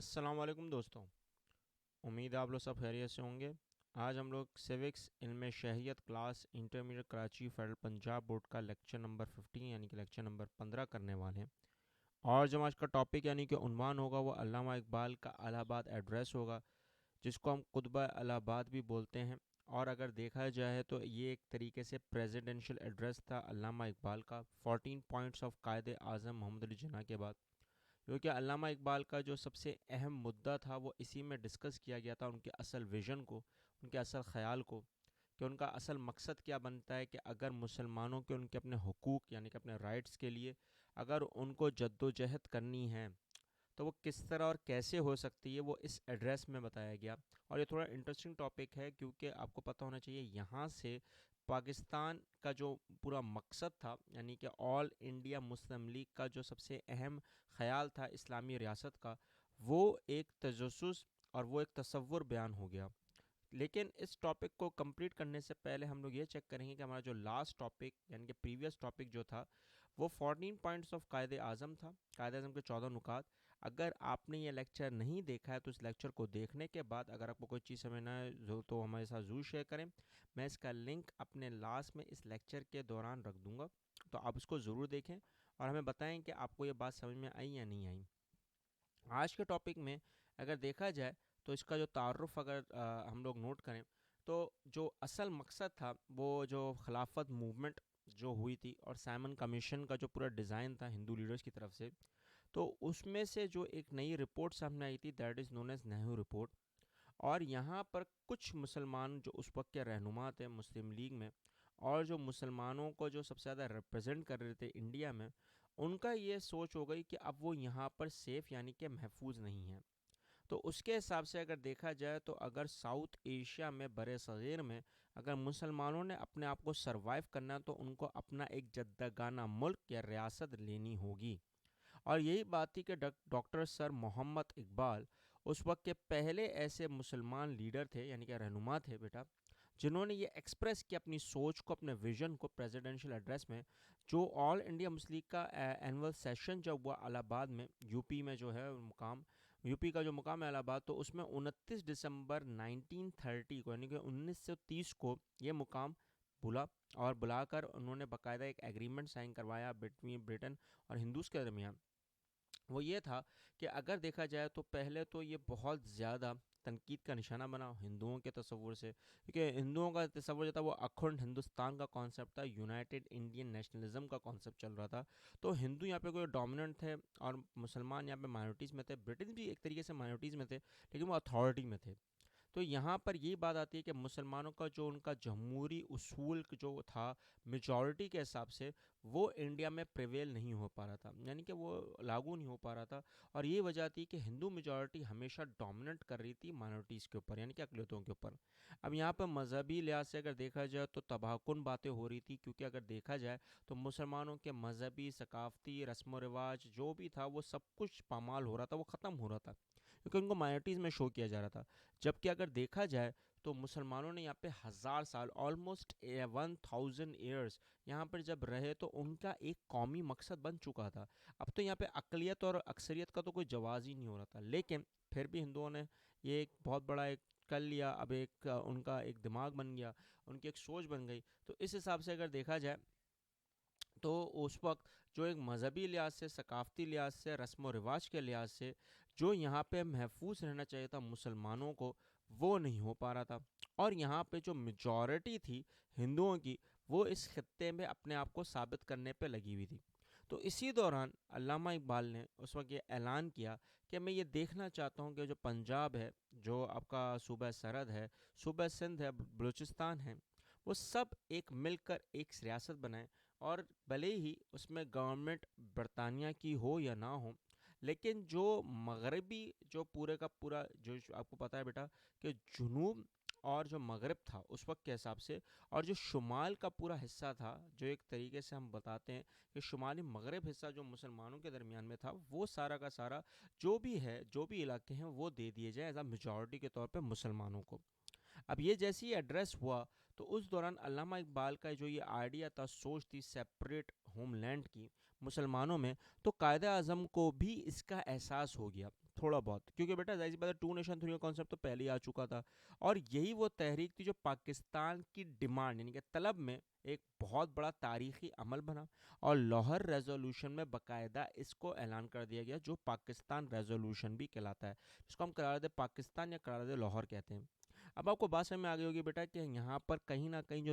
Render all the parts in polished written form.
السلام علیکم دوستوں، امید ہے آپ لوگ سب خیریت سے ہوں گے۔ آج ہم لوگ سیوکس علم شہریت class intermediate Karachi federal Punjab board کا لیکچر نمبر 15 یعنی کہ لیکچر نمبر 15 کرنے والے ہیں، اور جو آج کا ٹاپک یعنی کہ عنوان ہوگا وہ علامہ اقبال کا الہ آباد ایڈریس ہوگا، جس کو ہم خطبہ الہ آباد بھی بولتے ہیں۔ اور اگر دیکھا جائے تو یہ ایک طریقے سے پریزیڈنشل ایڈریس تھا علامہ اقبال کا 14 پوائنٹس آف قائد اعظم محمد علی جناح کے بعد، کیونکہ علامہ اقبال کا جو سب سے اہم مدعا تھا وہ اسی میں ڈسکس کیا گیا تھا، ان کے اصل ویژن کو، ان کے اصل خیال کو، کہ ان کا اصل مقصد کیا بنتا ہے، کہ اگر مسلمانوں کے ان کے اپنے حقوق یعنی کہ اپنے رائٹس کے لیے اگر ان کو جد و جہد کرنی ہے تو وہ کس طرح اور کیسے ہو سکتی ہے، وہ اس ایڈریس میں بتایا گیا۔ اور یہ تھوڑا انٹرسٹنگ ٹاپک ہے، کیونکہ آپ کو پتہ ہونا چاہیے یہاں سے پاکستان کا جو پورا مقصد تھا، یعنی کہ آل انڈیا مسلم لیگ کا جو سب سے اہم خیال تھا اسلامی ریاست کا، وہ ایک تجسس اور وہ ایک تصور بیان ہو گیا۔ لیکن اس ٹاپک کو کمپلیٹ کرنے سے پہلے ہم لوگ یہ چیک کریں گے کہ ہمارا جو لاسٹ ٹاپک یعنی کہ پریویس ٹاپک جو تھا وہ 14 پوائنٹس آف قائد اعظم تھا، قائد اعظم کے 14 نکات۔ اگر آپ نے یہ لیکچر نہیں دیکھا ہے تو اس لیکچر کو دیکھنے کے بعد اگر آپ کو کوئی چیز سمجھنا ہے تو ہمارے ساتھ ضرور شیئر کریں، میں اس کا لنک اپنے لاسٹ میں اس لیکچر کے دوران رکھ دوں گا، تو آپ اس کو ضرور دیکھیں اور ہمیں بتائیں کہ آپ کو یہ بات سمجھ میں آئی یا نہیں آئی۔ آج کے ٹاپک میں اگر دیکھا جائے تو اس کا جو تعارف اگر ہم لوگ نوٹ کریں تو جو اصل مقصد تھا وہ جو خلافت موومنٹ جو ہوئی تھی اور سائمن کمیشن کا جو پورا ڈیزائن تھا ہندو لیڈرز کی طرف سے، تو اس میں سے جو ایک نئی رپورٹ سامنے آئی تھی that is known as Nehru report, اور یہاں پر کچھ مسلمان جو اس وقت کے رہنما تھے مسلم لیگ میں اور جو مسلمانوں کو جو سب سے زیادہ ریپرزینٹ کر رہے تھے انڈیا میں، ان کا یہ سوچ ہو گئی کہ اب وہ یہاں پر سیف یعنی کہ محفوظ نہیں ہیں۔ تو اس کے حساب سے اگر دیکھا جائے تو اگر ساؤتھ ایشیا میں بر صغیر میں اگر مسلمانوں نے اپنے آپ کو سروائیو کرنا تو ان کو اپنا ایک جدگانہ ملک یا ریاست لینی ہوگی۔ اور یہی بات تھی کہ ڈاکٹر سر محمد اقبال اس وقت کے پہلے ایسے مسلمان لیڈر تھے یعنی کہ رہنما تھے بیٹا، جنہوں نے یہ ایکسپریس کیا اپنی سوچ کو، اپنے ویژن کو پریزیڈنشل ایڈریس میں، جو آل انڈیا مسلم لیگ کا اینول سیشن جب ہوا الہ آباد میں، یو پی میں جو ہے مقام، یو پی کا جو مقام ہے الہ آباد، تو اس میں 29 دسمبر 1930 کو یعنی کہ 1930 کو یہ مقام بلا، اور بلا کر انہوں نے باقاعدہ ایک ایگریمنٹ سائن کروایا بٹوین برٹن اور ہندوز کے درمیان۔ وہ یہ تھا کہ اگر دیکھا جائے تو پہلے تو یہ بہت زیادہ تنقید کا نشانہ بنا ہندوؤں کے تصور سے، کیونکہ ہندوؤں کا تصور جو تھا وہ اکھنڈ ہندوستان کا کانسیپٹ تھا، یونائٹڈ انڈین نیشنلزم کا کانسیپٹ چل رہا تھا۔ تو ہندو یہاں پہ کوئی ڈومیننٹ تھے اور مسلمان یہاں پہ مائنورٹیز میں تھے، برٹن بھی ایک طریقے سے مائنورٹیز میں تھے لیکن وہ اتھارٹی میں تھے۔ تو یہاں پر یہ بات آتی ہے کہ مسلمانوں کا جو ان کا جمہوری اصول جو تھا میجورٹی کے حساب سے، وہ انڈیا میں پریویل نہیں ہو پا رہا تھا، یعنی کہ وہ لاگو نہیں ہو پا رہا تھا، اور یہ وجہ تھی کہ ہندو میجورٹی ہمیشہ ڈومیننٹ کر رہی تھی مائنورٹیز کے اوپر یعنی کہ اقلیتوں کے اوپر۔ اب یہاں پر مذہبی لحاظ سے اگر دیکھا جائے تو تباہ کن باتیں ہو رہی تھی، کیونکہ اگر دیکھا جائے تو مسلمانوں کے مذہبی ثقافتی رسم و رواج جو بھی تھا وہ سب کچھ پامال ہو رہا تھا، وہ ختم ہو رہا تھا، کیونکہ ان کو مائنورٹیز میں شو کیا جا رہا تھا۔ جبکہ اگر دیکھا جائے تو مسلمانوں نے یہاں پہ 1000 سال آلموسٹ 1000 ایئرس یہاں پر جب رہے تو ان کا ایک قومی مقصد بن چکا تھا۔ اب تو یہاں پہ اقلیت اور اکثریت کا تو کوئی جواز ہی نہیں ہو رہا تھا، لیکن پھر بھی ہندوؤں نے یہ ایک بہت بڑا ایک کر لیا، اب ایک ان کا ایک دماغ بن گیا، ان کی ایک سوچ بن گئی۔ تو اس حساب سے اگر دیکھا جائے تو اس وقت جو ایک مذہبی لحاظ سے، ثقافتی لحاظ سے، رسم و رواج کے لحاظ سے جو یہاں پہ محفوظ رہنا چاہیے تھا مسلمانوں کو، وہ نہیں ہو پا رہا تھا، اور یہاں پہ جو میجورٹی تھی ہندوؤں کی وہ اس خطے میں اپنے آپ کو ثابت کرنے پہ لگی ہوئی تھی۔ تو اسی دوران علامہ اقبال نے اس وقت یہ اعلان کیا کہ میں یہ دیکھنا چاہتا ہوں کہ جو پنجاب ہے، جو آپ کا صوبہ سرحد ہے، صوبہ سندھ ہے، بلوچستان ہے، وہ سب ایک مل کر ایک ریاست بنائیں، اور بھلے ہی اس میں گورنمنٹ برطانیہ کی ہو یا نہ ہو، لیکن جو مغربی جو پورے کا پورا جو آپ کو پتہ ہے بیٹا کہ جنوب اور جو مغرب تھا اس وقت کے حساب سے، اور جو شمال کا پورا حصہ تھا، جو ایک طریقے سے ہم بتاتے ہیں کہ شمالی مغرب حصہ جو مسلمانوں کے درمیان میں تھا، وہ سارا کا سارا جو بھی ہے، جو بھی علاقے ہیں وہ دے دیے جائیں ایز اے میجورٹی کے طور پہ مسلمانوں کو۔ اب یہ جیسی ایڈریس ہوا تو اس دوران علامہ اقبال کا جو یہ آئیڈیا تھا، سوچ تھی سیپریٹ ہوم لینڈ کی مسلمانوں میں، تو قائد اعظم کو بھی اس کا احساس ہو گیا۔ تھوڑا بہت، کیونکہ بیٹا ظاہر سی بات ہے ٹو نیشن تھری کا کانسیپٹ تو پہلے ہی آ چکا تھا، اور یہی وہ تحریک تھی جو پاکستان کی ڈیمانڈ یعنی کہ طلب میں ایک بہت بڑا تاریخی عمل بنا، اور لاہور ریزولوشن میں باقاعدہ اس کو اعلان کر دیا گیا، جو پاکستان ریزولوشن بھی کہلاتا ہے، جس کو ہم قرارداد پاکستان یا قرارداد لاہور کہتے ہیں۔ اب آپ کو بات سمجھ میں آ گئی ہوگی بیٹا کہ یہاں پر کہیں نہ کہیں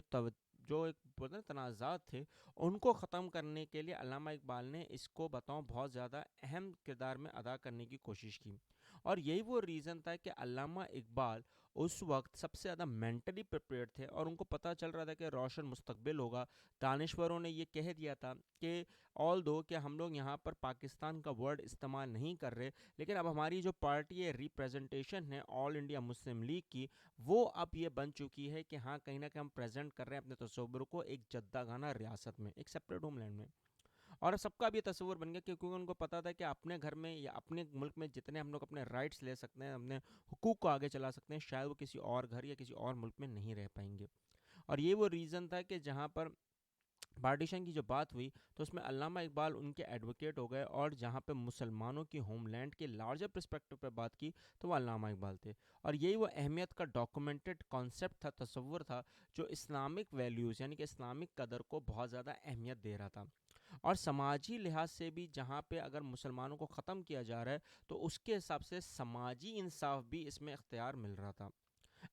جو ایک تنازعات تھے ان کو ختم کرنے کے لیے علامہ اقبال نے اس کو بتاؤں بہت زیادہ اہم کردار میں ادا کرنے کی کوشش کی، اور یہی وہ ریزن تھا کہ علامہ اقبال اس وقت سب سے زیادہ مینٹلی پریپیئرڈ تھے، اور ان کو پتہ چل رہا تھا کہ روشن مستقبل ہوگا۔ دانشوروں نے یہ کہہ دیا تھا کہ آل دو کہ ہم لوگ یہاں پر پاکستان کا ورڈ استعمال نہیں کر رہے، لیکن اب ہماری جو پارٹی ہے ریپریزنٹیشن ہے آل انڈیا مسلم لیگ کی، وہ اب یہ بن چکی ہے کہ ہاں کہیں نہ کہیں ہم پریزنٹ کر رہے ہیں اپنے تصور کو ایک جدہ گانا ریاست میں، ایک سیپریٹ ہوم لینڈ میں، اور سب کا بھی تصور بن گیا کیونکہ ان کو پتا تھا کہ اپنے گھر میں یا اپنے ملک میں جتنے ہم لوگ اپنے رائٹس لے سکتے ہیں، اپنے حقوق کو آگے چلا سکتے ہیں، شاید وہ کسی اور گھر یا کسی اور ملک میں نہیں رہ پائیں گے۔ اور یہ وہ ریزن تھا کہ جہاں پر پارٹیشن کی جو بات ہوئی تو اس میں علامہ اقبال ان کے ایڈوکیٹ ہو گئے، اور جہاں پہ مسلمانوں کی ہوم لینڈ کے لارجر پرسپیکٹو پہ بات کی تو وہ علامہ اقبال تھے، اور یہی وہ اہمیت کا ڈاکومنٹڈ کانسیپٹ تھا، تصور تھا، جو اسلامک ویلیوز یعنی کہ اسلامک قدر کو بہت زیادہ اہمیت دے رہا تھا، اور سماجی لحاظ سے بھی جہاں پہ اگر مسلمانوں کو ختم کیا جا رہا ہے تو اس کے حساب سے سماجی انصاف بھی اس میں اختیار مل رہا تھا۔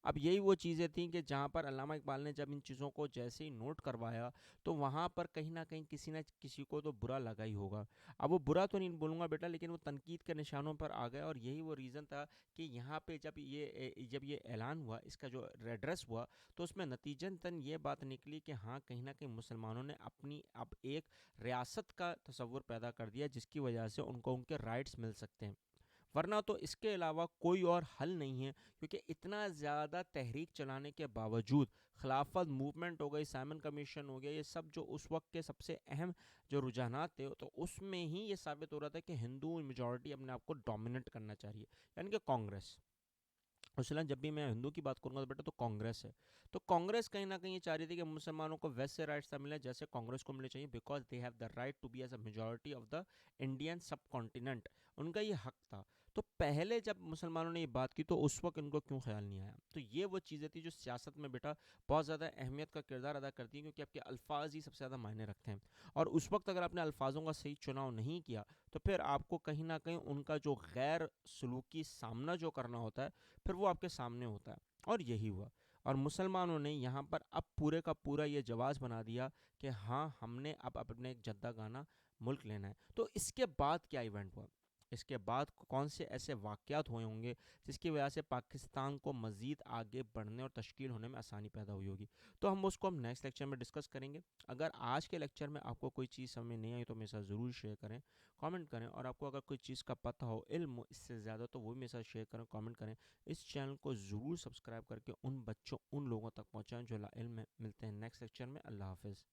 اب یہی وہ چیزیں تھیں کہ جہاں پر علامہ اقبال نے جب ان چیزوں کو جیسے ہی نوٹ کروایا تو وہاں پر کہیں نہ کہیں کسی نہ کسی کو تو برا لگا ہی ہوگا۔ اب وہ برا تو نہیں بولوں گا بیٹا، لیکن وہ تنقید کے نشانوں پر آ گئے، اور یہی وہ ریزن تھا کہ یہاں پہ جب یہ اعلان ہوا، اس کا جو ریڈریس ہوا، تو اس میں نتیجتاً یہ بات نکلی کہ ہاں کہیں نہ کہیں مسلمانوں نے اپنی اب ایک ریاست کا تصور پیدا کر دیا، جس کی وجہ سے ان کو ان کے رائٹس مل سکتے ہیں، ورنہ تو اس کے علاوہ کوئی اور حل نہیں ہے، کیونکہ اتنا زیادہ تحریک چلانے کے باوجود خلافت موومنٹ ہو گئی، سائمن کمیشن ہو گیا، یہ سب جو اس وقت کے سب سے اہم جو رجحانات تھے، تو اس میں ہی یہ ثابت ہو رہا تھا کہ ہندو میجورٹی اپنے آپ کو ڈومیننٹ کرنا چاہیے، یعنی کہ کانگریس۔ مثلاً جب بھی میں ہندو کی بات کروں گا تو بیٹا تو کانگریس ہے، تو کانگریس کہیں نہ کہیں یہ چاہ رہی تھی کہ مسلمانوں کو ویسے رائٹس نہ ملیں جیسے کانگریس کو ملنے چاہیے، because they have the right to be as a majority of the Indian subcontinent, ان کا یہ حق تھا۔ تو پہلے جب مسلمانوں نے یہ بات کی تو اس وقت ان کو کیوں خیال نہیں آیا؟ تو یہ وہ چیزیں تھیں جو سیاست میں بیٹا بہت زیادہ اہمیت کا کردار ادا کرتی ہیں، کیونکہ آپ کے الفاظ ہی سب سے زیادہ معنی رکھتے ہیں، اور اس وقت اگر آپ نے الفاظوں کا صحیح چناؤ نہیں کیا تو پھر آپ کو کہیں نہ کہیں ان کا جو غیر سلوکی سامنا جو کرنا ہوتا ہے پھر وہ آپ کے سامنے ہوتا ہے، اور یہی ہوا، اور مسلمانوں نے یہاں پر اب پورے کا پورا یہ جواز بنا دیا کہ ہاں ہم نے اب اپنے ایک جدہ گانا ملک لینا ہے۔ تو اس کے بعد کیا ایونٹ ہوا؟ اس کے بعد کون سے ایسے واقعات ہوئے ہوں گے جس کی وجہ سے پاکستان کو مزید آگے بڑھنے اور تشکیل ہونے میں آسانی پیدا ہوئی ہوگی؟ تو ہم اس کو نیکسٹ لیکچر میں ڈسکس کریں گے۔ اگر آج کے لیکچر میں آپ کو کوئی چیز سمجھ میں نہیں آئی تو میرے ساتھ ضرور شیئر کریں، کامنٹ کریں، اور آپ کو اگر کوئی چیز کا پتہ ہو، علم ہو اس سے زیادہ، تو وہ بھی میرے ساتھ شیئر کریں، کامنٹ کریں۔ اس چینل کو ضرور سبسکرائب کر کے ان بچوں ان لوگوں تک پہنچائیں جو لا علم ہے۔ ملتے ہیں نیکسٹ لیکچر میں۔ اللہ حافظ۔